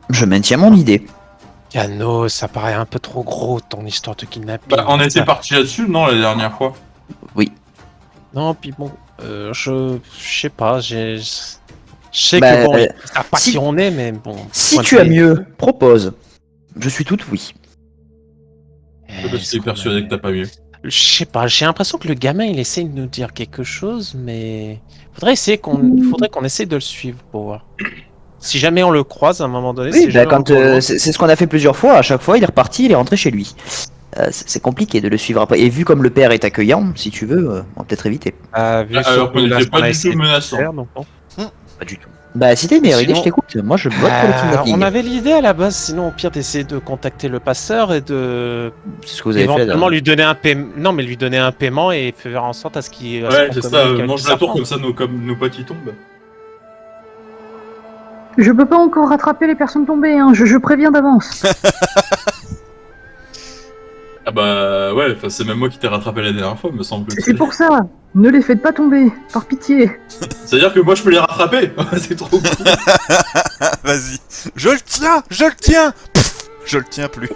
Je maintiens mon idée. Cano, ça paraît un peu trop gros ton histoire de kidnapping. Bah, on était parti là-dessus, non, la dernière fois. Oui. Non, puis bon, je sais pas, je sais Bah, que bon, ils savent pas si- qui on est, mais bon. Si point de tu as vue- mieux, propose. Je suis toute oui. Parce que t'es persuadé que t'as pas mieux. Je sais pas, j'ai l'impression que le gamin il essaie de nous dire quelque chose, mais faudrait qu'on essaie de le suivre pour voir. Si jamais on le croise à un moment donné, Oui, c'est jamais quand c'est ce qu'on a fait plusieurs fois. À chaque fois, il est reparti, il est rentré chez lui. C'est compliqué de le suivre après. Et vu comme le père est accueillant, si tu veux, on va peut-être éviter. vu Alors surtout qu'on là, n'était ce qu'on pas a du essayé tout de menaçant. faire, donc bon. Pas du tout. Bah, si t'as une meilleure idée, Sinon- je t'écoute. Moi, je vote pour le kidnapping. On avait l'idée à la base, sinon au pire d'essayer de contacter le passeur et de C'est ce que vous avez fait. éventuellement là. lui donner un paiement. Non, mais lui donner un paiement et faire en sorte à ce qu'il. Ouais, c'est ça, communique avec mange le la tour serpent. comme ça nos potes y tombent. Je peux pas encore rattraper les personnes tombées, hein. Je préviens d'avance. Ah bah ouais, c'est même moi qui t'ai rattrapé la dernière fois, me semble-t-il. C'est pour ça. Ne les faites pas tomber, par pitié. C'est-à-dire que moi je peux les rattraper. C'est trop cool. Vas-y. Je le tiens. Pff, je le tiens plus.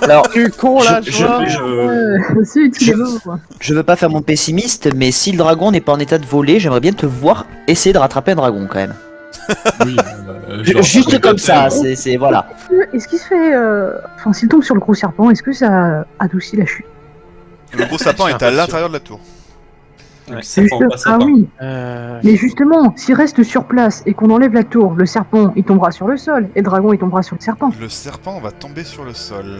Alors, Du con là, Je- je je- vois. Si, tu les veux, quoi. je veux pas faire mon pessimiste, mais si le dragon n'est pas en état de voler, j'aimerais bien te voir essayer de rattraper un dragon quand même. Oui, genre, Juste comme ça, c'est voilà. Est-ce qu'il se fait... Enfin, s'il tombe sur le gros serpent, est-ce que ça adoucit la chute? Le gros sapin est à l'intérieur de la tour. Donc, ça prend pas ça Ah part. oui, mais justement, s'il reste sur place et qu'on enlève la tour, le serpent, il tombera sur le sol, et le dragon, il tombera sur le serpent. Le serpent va tomber sur le sol.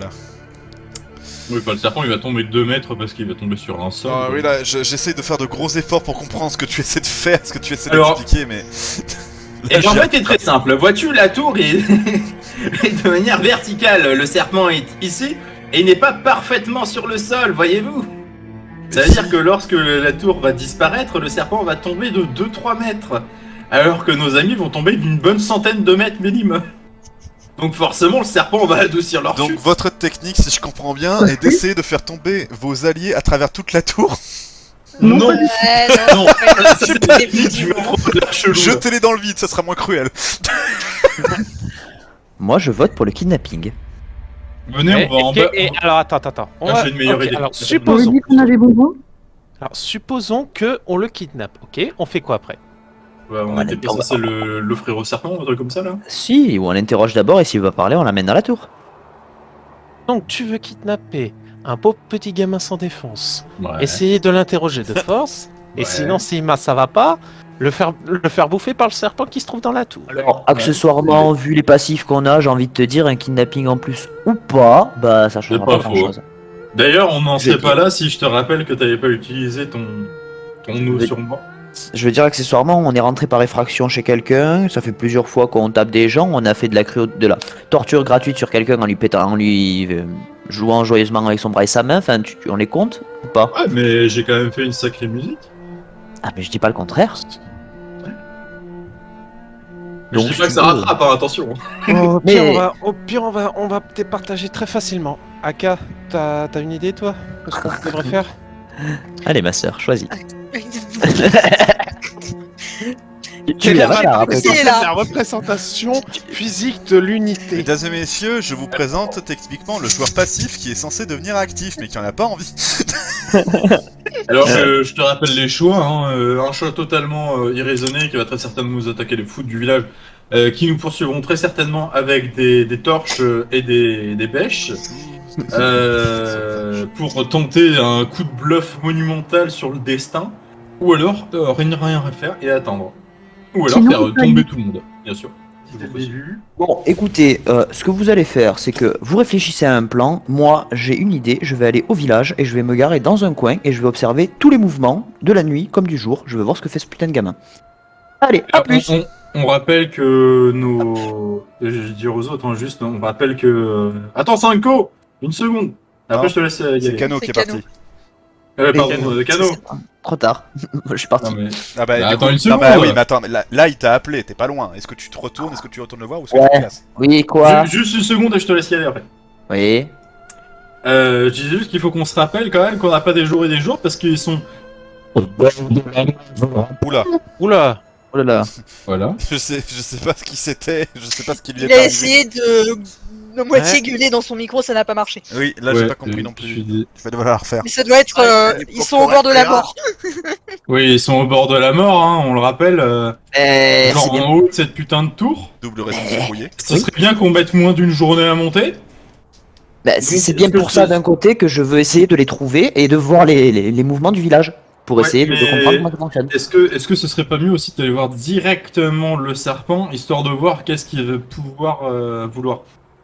Oui, enfin, le serpent il va tomber de 2 mètres parce qu'il va tomber sur un sol. Ah oui, là, j'essaie de faire de gros efforts pour comprendre ce que tu essaies de faire, ce que tu essaies Alors- d'expliquer, mais... Et en fait, c'est très simple. Vois-tu, la tour est est de manière verticale. Le serpent est ici et il n'est pas parfaitement sur le sol, voyez-vous. Ça veut dire que lorsque la tour va disparaître, le serpent va tomber de 2-3 mètres. Alors que nos amis vont tomber d'une bonne centaine de mètres minimum. Donc forcément, le serpent va adoucir leur Donc chute. votre technique, si je comprends bien, est d'essayer de faire tomber vos alliés à travers toute la tour. Non, Non, pas du non, ça, c'est pas je me prends de l'air chelou. là. Jetez-les dans le vide, ça sera moins cruel. Moi, je vote pour le kidnapping. Venez, on va en bas. Alors attends. J'ai une meilleure idée. Alors On avait supposons. dit qu'on avait bonbons. Alors supposons que on le kidnappe. Ok, on fait quoi après? Ouais, on Ouais, était pas censé l'offrir au serpent, un truc comme ça là. Si, ou on l'interroge d'abord et s'il veut parler, on l'amène dans la tour. Donc tu veux kidnapper un pauvre petit gamin sans défense. Ouais. Essayer de l'interroger de force. Et Ouais. sinon, si ça va pas, le faire bouffer par le serpent qui se trouve dans la tour. Alors, accessoirement, vu les passifs qu'on a, j'ai envie de te dire, un kidnapping en plus ou pas, bah ça changera C'est pas pas grand faux. chose. D'ailleurs, on n'en Je serait pas dis- là si je te rappelle que t'avais pas utilisé ton eau Je- sur moi. Je veux dire, accessoirement, on est rentré par effraction chez quelqu'un, ça fait plusieurs fois qu'on tape des gens, on a fait de la torture gratuite sur quelqu'un en lui pétant, en lui jouant joyeusement avec son bras et sa main, enfin, on les compte ou pas? Ouais, mais j'ai quand même fait une sacrée musique. Ah, mais je dis pas le contraire. Mais je Donc, dis pas que si ça tu veux. rattrape, hein, attention. Au Mais- pire, on va te partager très facilement. Aka, t'as une idée toi de ce qu'on devrait faire? Allez, ma soeur, choisis. Tu Quelle la est bagarre, après. C'est là. la représentation physique de l'unité. Mesdames et messieurs, je vous présente techniquement le joueur passif qui est censé devenir actif, mais qui en a pas envie. Alors que je te rappelle les choix, hein, un choix totalement irraisonné qui va très certainement nous attaquer les foot du village, qui nous poursuivront très certainement avec des torches et des bêches, pour tenter un coup de bluff monumental sur le destin, ou alors rien faire et attendre. Ou alors Sinon, faire on peut tomber aller- tout le monde, bien sûr. Si c'est possible. Bon, écoutez, ce que vous allez faire, c'est que vous réfléchissez à un plan. Moi, j'ai une idée. Je vais aller au village et je vais me garer dans un coin et je vais observer tous les mouvements de la nuit comme du jour. Je veux voir ce que fait ce putain de gamin. Allez, à Alors, plus. on rappelle que nos... Je vais dire aux autres, hein, juste, on rappelle que... Attends, Sanko, une seconde. Après, Non, je te laisse y C'est aller. Kano C'est qui est Kano. parti. Pardon, Kano. Trop tard. Je suis parti. Non, mais... Ah bah, Bah, du attends coup- une non, seconde. bah oui, mais attends, mais là il t'a appelé, t'es pas loin. Est-ce que tu te retournes, est-ce que tu retournes le voir ou est-ce que Ouais. tu te casses? Oui, quoi? Juste une seconde et je te laisse y aller après. Oui. Je disais juste qu'il faut qu'on se rappelle quand même qu'on n'a pas des jours et des jours parce qu'ils sont... Oula, Oula, Oh là là. Voilà. Je sais pas ce qui c'était, je sais pas ce qui lui Il est a arrivé. essayé de moitié gueuler dans son micro, ça n'a pas marché. Oui, là j'ai pas compris non plus. Il va devoir la refaire. Mais ça doit être. Ils sont au bord de la mort. Oui, ils sont au bord de la mort, hein, on le rappelle. C'est Genre bien. en haut de cette putain de tour. Double raison de s'embrouiller. Ce serait bien qu'on mette moins d'une journée à monter. Bah, c'est bien pour ça d'un côté que je veux essayer de les trouver et de voir les mouvements du village. Pour Ouais, essayer de mais- comprendre comment ça fonctionne. Est-ce que ce serait pas mieux aussi d'aller voir directement le serpent, histoire de voir qu'est-ce qu'il veut pouvoir vouloir.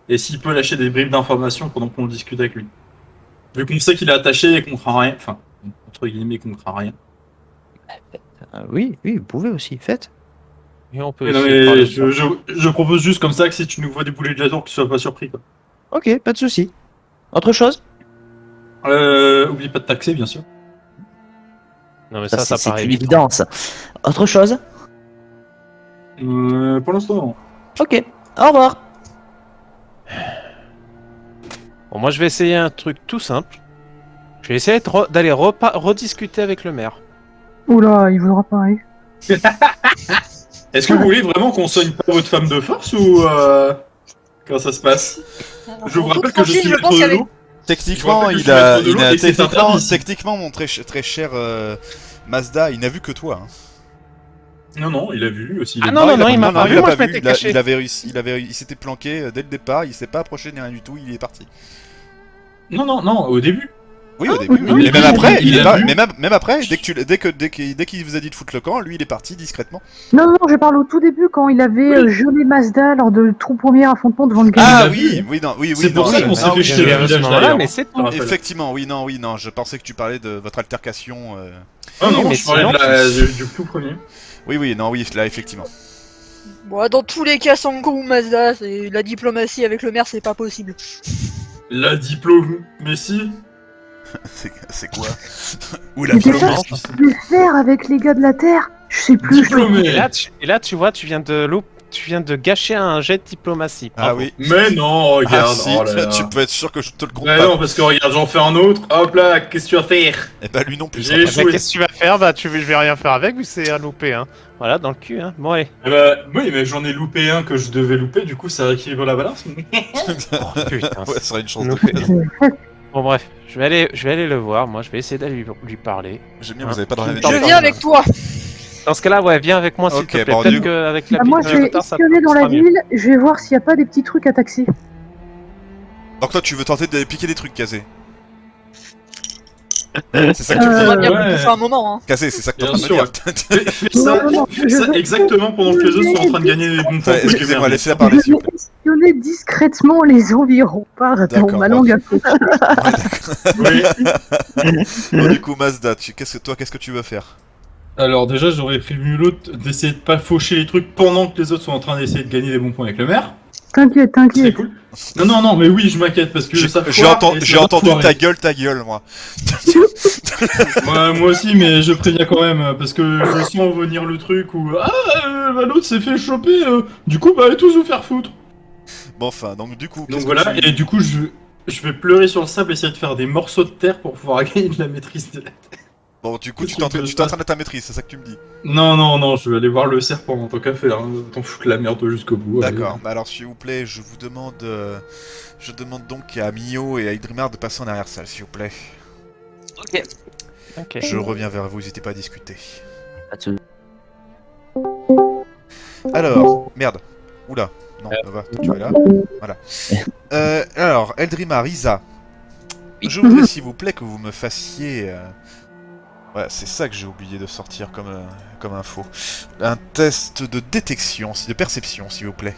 Et s'il peut lâcher des bribes d'informations pendant qu'on discute avec lui. Vu qu'on sait qu'il est attaché et qu'on craint rien. Enfin, entre guillemets, qu'on craint rien. Oui, vous pouvez aussi, faites. Et on peut Mais non, essayer de parler mais de ça. je propose juste comme ça que si tu nous vois débouler de la tour, que tu sois pas surpris, quoi. Ok, pas de souci. Autre chose? Oublie pas de taxer, bien sûr. Non, mais Ça, ça c'est paraît une évident. évidence. Autre chose? Pour l'instant, non. Ok, au revoir. Bon, moi, je vais essayer un truc tout simple. Je vais essayer d'aller rediscuter avec le maire. Oula, il voudra pas, hein. Est-ce que vous voulez vraiment qu'on soigne pas votre femme de force ou comment ça se passe? Je vous rappelle que je suis je maître pense de qu'avec l'eau. Techniquement, Je rappelle que il je suis a, maître de il l'eau a et c'est interdit ici. techniquement mon très cher Mazda, il n'a vu que toi. Hein. Non, non, il a vu aussi. Ah non, non, non, il m'a pas vu, il a moi, pas je m'étais vu, caché. il avait réussi, il s'était planqué dès le départ, il s'est pas approché ni rien du tout, il est parti. Non, non, non, au début. Oui, au début. oui, Et même oui, après, il il est a pas, vu. même après, dès qu'il vous a dit de foutre le camp, lui il est parti discrètement. Non, non, je parle au tout début quand il avait gelé Mazda lors de tout premier affrontement devant le Ah, gamin. il a vu. oui, non, oui, C'est pour non, ça oui, qu'on s'est non, fait oui, chier oui, le à ce village moment-là, d'ailleurs. mais c'est Je te rappelle. Effectivement, oui, non, je pensais que tu parlais de votre altercation. Ah non, mais je parlais du tout premier. Oui, non, oui, là, effectivement. Bon, dans tous les cas, Sango ou Mazda, la diplomatie avec le maire, c'est pas possible. La diplomatie. C'est quoi? Ou la Mais c'est violence. ça, je vais faire avec les gars de la Terre. Je sais plus. Diplômé. Et là, tu vois, tu viens de gâcher un jet de diplomatie. Ah Bravo. oui. Mais non, Ah regarde. si, oh là là. tu peux être sûr que je te le compte Mais pas. non, parce que regarde, j'en fais un autre. Hop là, qu'est-ce que tu vas faire? Et bah lui non plus. J'ai sympa. Eh ben, échoué. qu'est-ce que tu vas faire? Bah, je vais rien faire avec, vu que c'est un loupé, hein. Voilà, dans le cul, hein. Bon, allez. Eh bah, oui, mais j'en ai loupé un que je devais louper, du coup ça rééquilibre la balance. Oh, putain. Ouais, ça serait une chance nous de fait- plus. Bon, bref, je vais aller le voir. Moi, je vais essayer d'aller lui parler. J'aime bien, vous avez pas dans la même Je Je Attends, viens avec toi. Dans ce cas-là, ouais, viens avec moi, s'il Ok, te plaît. bon, Peut-être du- qu'avec la Bah, moi, je vais retard, ça espionner dans la sera mieux. ville. Je vais voir s'il n'y a pas des petits trucs à taxer. Donc toi tu veux tenter de piquer des trucs casés. C'est ça que tu On me va dis. bien ouais. pour faire un moment. Hein. Casé, c'est ça que tu es en Bien train de me sûr. dire. Fais ça, Non, fais ça exactement pendant que les autres sont en train de gagner des bons points. Ouais, excusez-moi, laissez-la Je parler s'il vous vais espionner discrètement les environs. Pardon, D'accord, ma bon. langue à fond. Oui. plaît. Bon, du coup, Mazda, qu'est-ce que tu veux faire? Alors déjà, j'aurais prévenu l'autre d'essayer de pas faucher les trucs pendant que les autres sont en train d'essayer de gagner des bons points avec le maire. T'inquiète, C'est t'inquiète. cool. Non, non, non, mais oui, je m'inquiète parce que ça J'ai foire et j'ai ça va entendu foirer. ta gueule, moi. Moi aussi, mais je préviens quand même parce que je sens venir le truc où bah, l'autre s'est fait choper. Du coup, bah allez tous vous faire foutre. Bon, enfin, donc du coup, Donc qu'est-ce voilà, que tu... et du coup, je vais pleurer sur le sable, essayer de faire des morceaux de terre pour pouvoir gagner de la maîtrise de la terre. Bon, du coup, Qu'est-ce tu qu'on peut t'entraînes à ta maîtrise, c'est ça que tu me dis. Non, non, non, je vais aller voir le serpent en tant qu'affaire. Hein. T'en fous que la merde jusqu'au bout. allez. D'accord, bah alors s'il vous plaît, je demande donc à Mio et à Idrimar de passer en arrière-salle, s'il vous plaît. Ok. Je reviens vers vous, n'hésitez pas à discuter. Pas de souci. Alors, merde. Oula, non, va, tu es là. Voilà. Alors, Eldrimar, Isa. Je voudrais s'il vous plaît que vous me fassiez... Ouais, c'est ça que j'ai oublié de sortir comme info. Un test de détection, de perception, s'il vous plaît.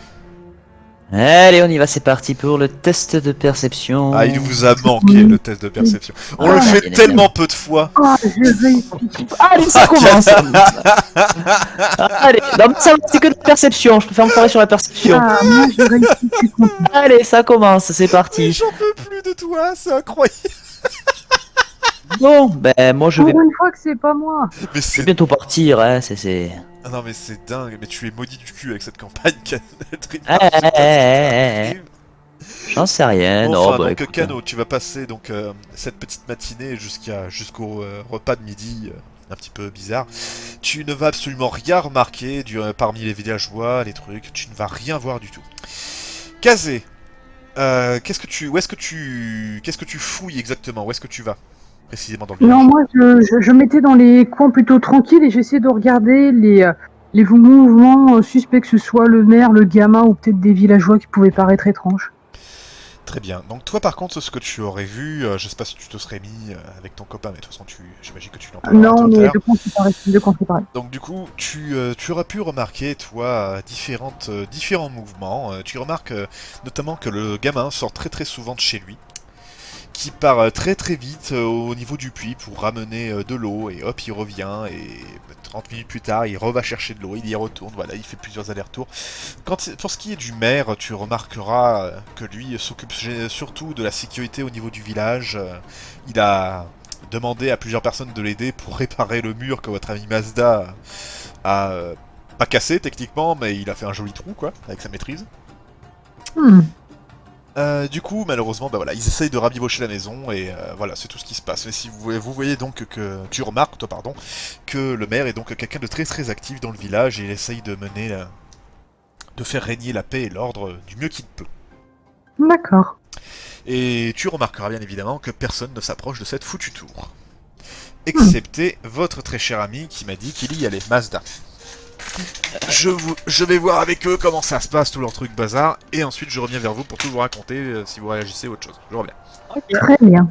Allez, on y va, c'est parti pour le test de perception. Ah, il vous a manqué le test de perception. On le Ah, fait bien tellement peu de fois. Ah, je réussis. Allez, ça commence. Allez, non, mais ça, c'est que de perception, je peux faire me foirer sur la perception. Ah, moi, je réussis. Je suis content. Allez, ça commence, c'est Mais parti. j'en peux plus de toi, c'est incroyable. Bon, ben moi je vais, Pour une fois que c'est pas moi. Mais je vais c'est... bientôt partir, hein, c'est... Ah non mais c'est dingue, mais tu es maudit du cul avec cette campagne, Eh, eh, eh, eh. J'en sais rien, Bon, non, enfin, bah donc écoute. Kano, tu vas passer donc cette petite matinée jusqu'au repas de midi un petit peu bizarre. Tu ne vas absolument rien remarquer parmi les villageois, les trucs, tu ne vas rien voir du tout. Kazé, qu'est-ce que tu fouilles exactement? Où est-ce que tu vas précisément dans le village? Non, moi, je mettais dans les coins plutôt tranquilles et j'essayais de regarder les mouvements suspects, que ce soit le maire, le gamin ou peut-être des villageois qui pouvaient paraître étranges. Très bien. Donc toi par contre, ce que tu aurais vu, je sais pas si tu te serais mis avec ton copain, mais de toute façon j'imagine que tu n'en parleras Non, tout à mais l'heure. de quoi c'est pareil. Donc du coup, tu auras pu remarquer, toi, différents mouvements. Tu remarques notamment que le gamin sort très très souvent de chez lui, qui part très très vite au niveau du puits pour ramener de l'eau, et hop, il revient, et 30 minutes plus tard, il va chercher de l'eau, il y retourne, voilà, il fait plusieurs allers-retours. Pour ce qui est du maire, tu remarqueras que lui s'occupe surtout de la sécurité au niveau du village. Il a demandé à plusieurs personnes de l'aider pour réparer le mur que votre ami Mazda a pas cassé techniquement, mais il a fait un joli trou, quoi, avec sa maîtrise. Du coup, malheureusement, bah voilà, ils essayent de rabibocher la maison et voilà, c'est tout ce qui se passe. Mais si vous voyez donc que tu remarques, toi pardon, que le maire est donc quelqu'un de très très actif dans le village et il essaye de mener, de faire régner la paix et l'ordre du mieux qu'il peut. D'accord. Et tu remarqueras bien évidemment que personne ne s'approche de cette foutue tour, excepté votre très cher ami qui m'a dit qu'il y allait, Mazda. Je vais voir avec eux comment ça se passe, tout leur truc bazar, et ensuite je reviens vers vous pour tout vous raconter si vous réagissez ou autre chose. Je reviens. Très bien.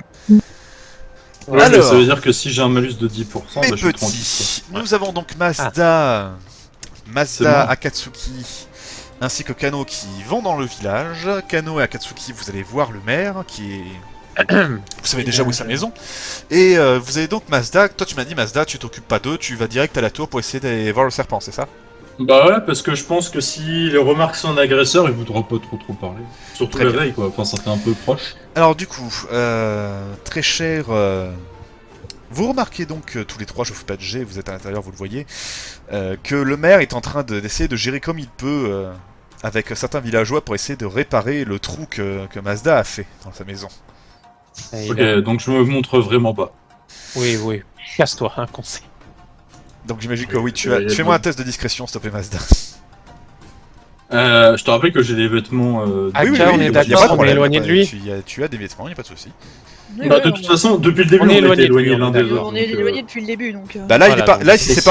Ouais, Alors, ça veut dire que si j'ai un malus de 10%, mes bah, je suis tranquille. petits, quoi. nous avons donc Mazda, C'est moi. Akatsuki, ainsi que Kano qui vont dans le village. Kano et Akatsuki, vous allez voir le maire qui est... Vous savez déjà où est sa maison. Et vous avez donc Mazda. Toi tu m'as dit Mazda, tu t'occupes pas d'eux, tu vas direct à la tour pour essayer d'aller voir le serpent, c'est ça? Bah ouais, parce que je pense que s'il remarque son agresseur, il voudra pas trop parler. Surtout Très la bien. veille, quoi. Enfin, ça fait un peu proche. Alors du coup, très cher, vous remarquez donc tous les trois, je vous fais pas de jet, vous êtes à l'intérieur, vous le voyez, que le maire est en train d'essayer de gérer comme il peut avec certains villageois pour essayer de réparer le trou que Mazda a fait dans sa maison. Et Ok, il a- donc je me montre vraiment bas. Oui, oui. Casse-toi, hein, conseil. Donc j'imagine que oui, Ouais, fais-moi bon. un test de discrétion s'il te plaît Mazda. Je te rappelle que j'ai des vêtements. Ah, Oui, Aka, on est y a d'accord, pas de on est problème, éloigné de lui. tu as des vêtements, y a pas de souci. Oui, Bah, ouais, de toute façon, depuis le début, On on est était éloigné de éloignés lui, l'un on des est autres. on donc, est éloigné depuis le début, donc. Bah là, Voilà, donc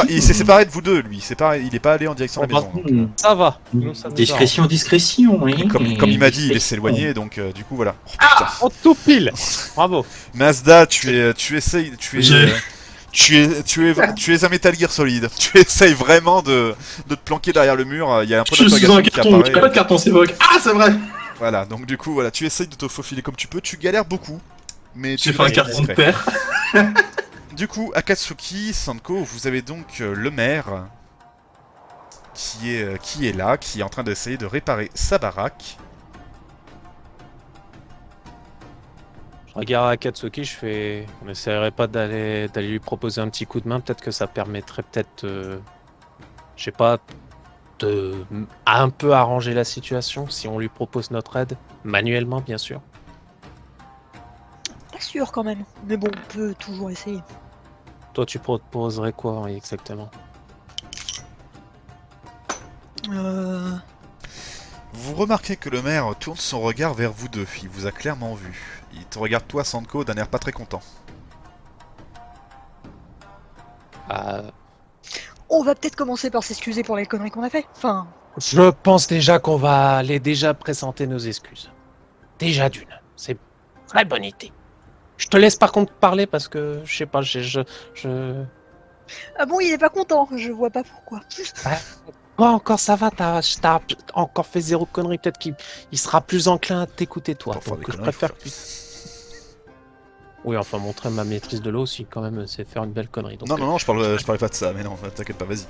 il s'est séparé de vous deux, lui. Il est pas allé en direction de la maison. donc, Ça va. Nous, ça nous Discrétion, discrétion, oui. comme il m'a dit, il est s'éloigner, donc du coup voilà. Oh, putain. va. Oh, tout pile. Bravo. Mazda, tu es un Metal Gear Solid. Tu essayes vraiment de te planquer derrière le mur. Il y a un point Je suis d'interrogation un qui carton, j'ai pas apparaît. de carton s'évoque. Ah, c'est vrai. Voilà, donc du coup, voilà, tu essayes de te faufiler comme tu peux. Tu galères beaucoup, mais tu J'ai fait un restes carton de discret. père. Du coup, Akatsuki, Sanko, vous avez donc le maire qui est là, qui est en train d'essayer de réparer sa baraque. Je regarde Akatsuki, je fais. On essaierait pas d'aller lui proposer un petit coup de main. Peut-être que ça permettrait peut-être. Je sais pas. De un peu arranger la situation si on lui propose notre aide. Manuellement, bien sûr. Pas sûr quand même. Mais bon, on peut toujours essayer. Toi, tu proposerais quoi oui, exactement? Vous remarquez que le maire tourne son regard vers vous deux. Il vous a clairement vu. Il te regarde toi, Sanko, d'un air pas très content. Ah, On va peut-être commencer par s'excuser pour les conneries qu'on a fait. Enfin, je pense déjà qu'on va aller déjà présenter nos excuses. Déjà d'une. C'est une très bonne idée. Je te laisse par contre parler parce que je sais pas, je... ah bon, il est pas content. Je vois pas pourquoi. Toi encore ça va, t'as encore fait zéro connerie, peut-être qu'il sera plus enclin à t'écouter toi. Pour faire Donc des je conneries, préfère faut que... Oui, enfin montrer ma maîtrise de l'eau aussi quand même, c'est faire une belle connerie. Donc, Non, je parlais pas de ça, mais non, t'inquiète pas, vas-y.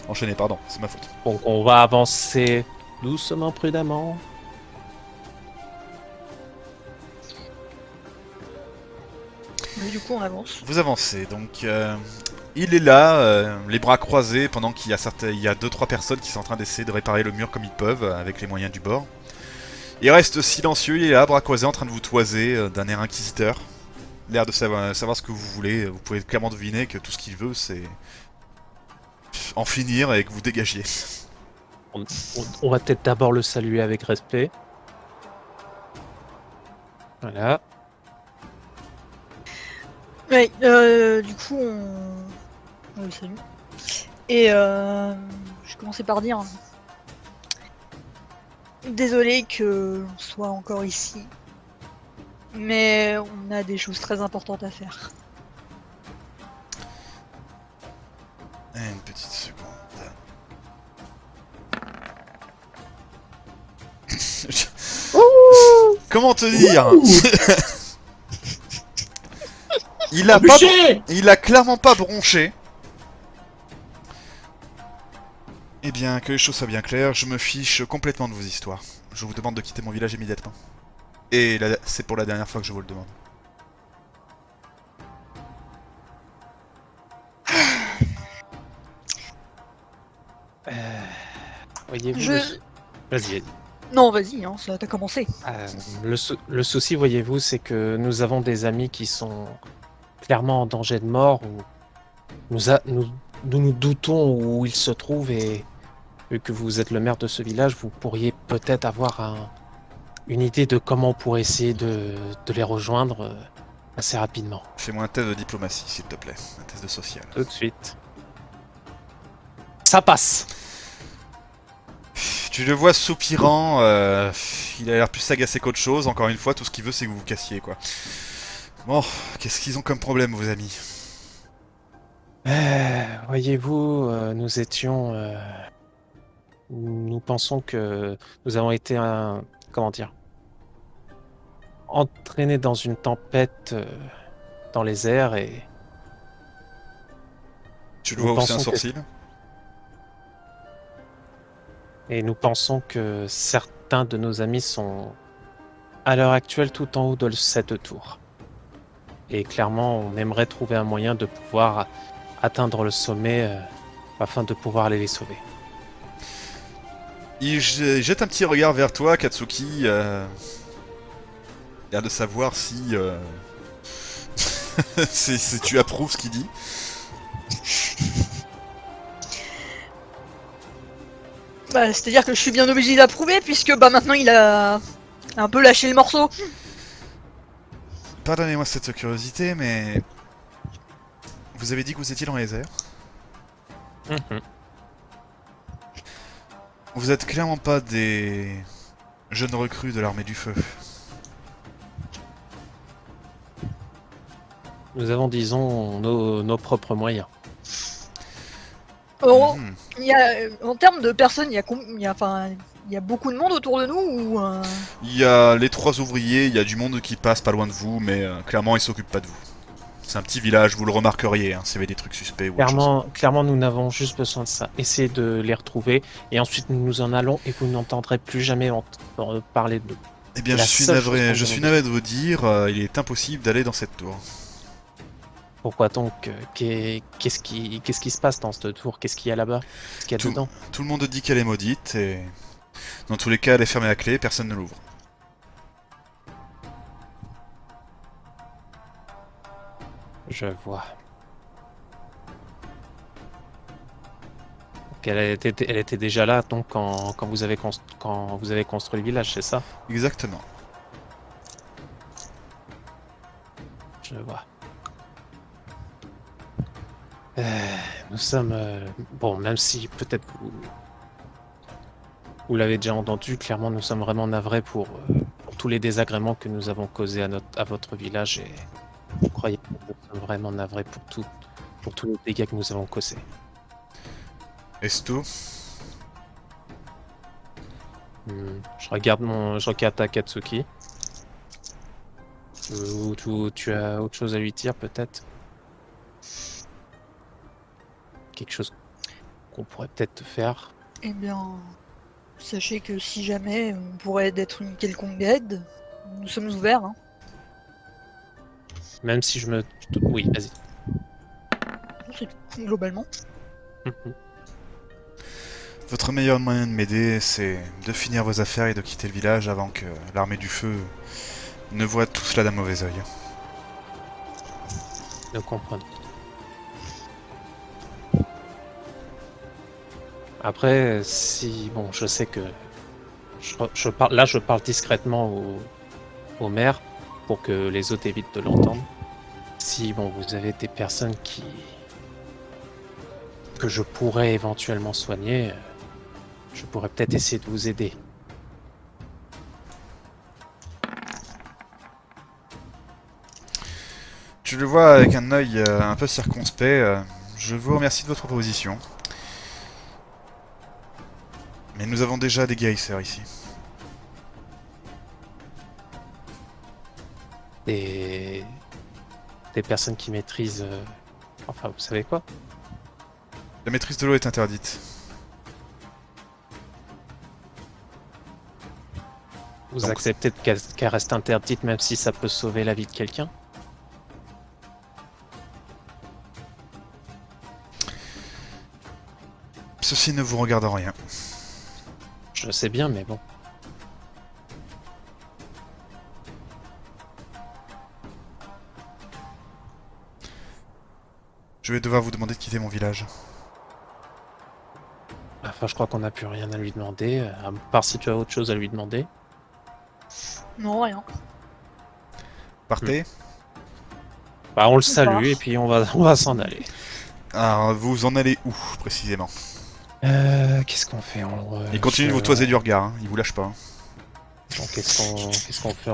Enchaînez, pardon, c'est ma faute. donc on va avancer doucement, prudemment. Mais du coup, on avance. Vous avancez, donc il est là, les bras croisés, pendant qu'il y a 2-3 personnes qui sont en train d'essayer de réparer le mur comme ils peuvent, avec les moyens du bord. Il reste silencieux, il est là, bras croisés, en train de vous toiser d'un air inquisiteur. l'air de savoir ce que vous voulez. Vous pouvez clairement deviner que tout ce qu'il veut, c'est en finir et que vous dégagiez. On va peut-être d'abord le saluer avec respect. Voilà. Ouais, du coup, on le salue. Et je commençais par dire... Désolé que l'on soit encore ici. Mais on a des choses très importantes à faire. Une petite seconde. Comment te dire? Il a clairement pas bronché. Eh bien, que les choses soient bien claires, je me fiche complètement de vos histoires. Je vous demande de quitter mon village immédiatement. Et c'est pour la dernière fois que je vous le demande. Voyez-vous... Je... Vas-y. Non, vas-y, hein, ça t'as commencé. Le souci, voyez-vous, c'est que nous avons des amis qui sont clairement en danger de mort, ou nous doutons où ils se trouvent, et vu que vous êtes le maire de ce village, vous pourriez peut-être avoir une idée de comment on pourrait essayer de les rejoindre assez rapidement. Fais-moi un test de diplomatie, s'il te plaît. Un test de social. Tout de suite. Ça passe. Tu le vois soupirant, il a l'air plus agacé qu'autre chose. Encore une fois, tout ce qu'il veut, c'est que vous vous cassiez, quoi. Bon, qu'est-ce qu'ils ont comme problème, vos amis? Voyez-vous, nous étions... nous pensons que nous avons été, comment dire, entraînés dans une tempête dans les airs, et... Tu le vois hausser un sourcil? Et nous pensons que certains de nos amis sont à l'heure actuelle tout en haut de cette tour. Et clairement, on aimerait trouver un moyen de pouvoir atteindre le sommet afin de pouvoir aller les sauver. Il jette un petit regard vers toi, Katsuki. L'air de savoir si, si tu approuves ce qu'il dit. Bah, c'est-à-dire que je suis bien obligé d'approuver, puisque bah maintenant il a un peu lâché le morceau. Pardonnez-moi cette curiosité, mais... Vous avez dit que vous étiez dans les airs? Vous êtes clairement pas des jeunes recrues de l'armée du feu. Nous avons, disons, nos propres moyens. Oh, Mhm. il y a, en termes de personnes, il y a beaucoup de monde autour de nous ou Il y a les 3 ouvriers, il y a du monde qui passe pas loin de vous, mais clairement ils s'occupent pas de vous. C'est un petit village, vous le remarqueriez, hein, s'il y avait des trucs suspects ou autre chose. Clairement, nous n'avons juste besoin de ça. Essayez de les retrouver, et ensuite nous nous en allons, et vous n'entendrez plus jamais parler d'eux. Eh bien, la je suis seule chose navré, qu'on je suis demande. navré de vous dire, il est impossible d'aller dans cette tour. Pourquoi donc qu'est-ce qui se passe dans cette tour? Qu'est-ce qu'il y a là-bas? Qu'est-ce qu'il y a dedans? Tout le monde dit qu'elle est maudite, et dans tous les cas, elle est fermée à clé, personne ne l'ouvre. Je vois. Donc elle était déjà là donc quand vous avez construit le village, c'est ça? Exactement. Je vois. Nous sommes... bon, même si peut-être vous l'avez déjà entendu, clairement nous sommes vraiment navrés pour tous les désagréments que nous avons causés à votre village, et croyez que nous sommes vraiment navrés pour tous les dégâts que nous avons causés. Est-ce tout? Je regarde Takatsuki. Tu as autre chose à lui dire, peut-être? Quelque chose qu'on pourrait peut-être faire? Eh bien, sachez que si jamais on pourrait être une quelconque aide, nous sommes ouverts. Hein. Même si je me... Oui, vas-y. C'est tout, globalement. Votre meilleur moyen de m'aider, c'est de finir vos affaires et de quitter le village avant que l'armée du feu ne voit tout cela d'un mauvais œil. Nous comprenons. Après, si... Bon, je sais que... je parle discrètement au maire pour que les autres évitent de l'entendre. Si, bon, vous avez des personnes que je pourrais éventuellement soigner, je pourrais peut-être essayer de vous aider. Tu le vois avec un œil un peu circonspect. Je vous remercie de votre proposition. Mais nous avons déjà des guérisseurs ici. Des personnes qui maîtrisent... Enfin, vous savez quoi? La maîtrise de l'eau est interdite. Vous Donc- acceptez qu'elle reste interdite même si ça peut sauver la vie de quelqu'un? Ceci ne vous regarde en rien. Je le sais bien, mais bon. Je vais devoir vous demander de quitter mon village. Enfin, je crois qu'on n'a plus rien à lui demander, à part si tu as autre chose à lui demander. Non, rien. Partez. Bah, on le Au salue revoir. et puis on va s'en aller. Alors, vous en allez où, précisément? Qu'est-ce qu'on fait? Il continue de vous toiser du regard, hein. Il vous lâche pas. Hein. Bon, qu'est-ce qu'on fait?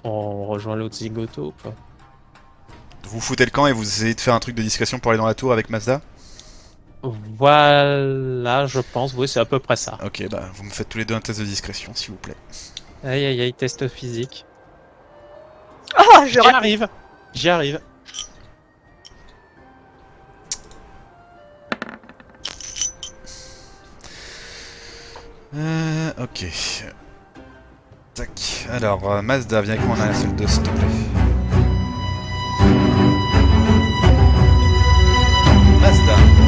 On rejoint l'autre zigoto ou pas? Vous foutez le camp et vous essayez de faire un truc de discrétion pour aller dans la tour avec Mazda? Voilà, je pense, oui, c'est à peu près ça. Ok, bah, vous me faites tous les deux un test de discrétion, s'il vous plaît. Aïe aïe aïe, test physique. Ah, J'y arrive! J'y arrive! Ok. Tac. Alors, Mazda, viens avec moi, on a un seul de s'il te plaît. Mazda.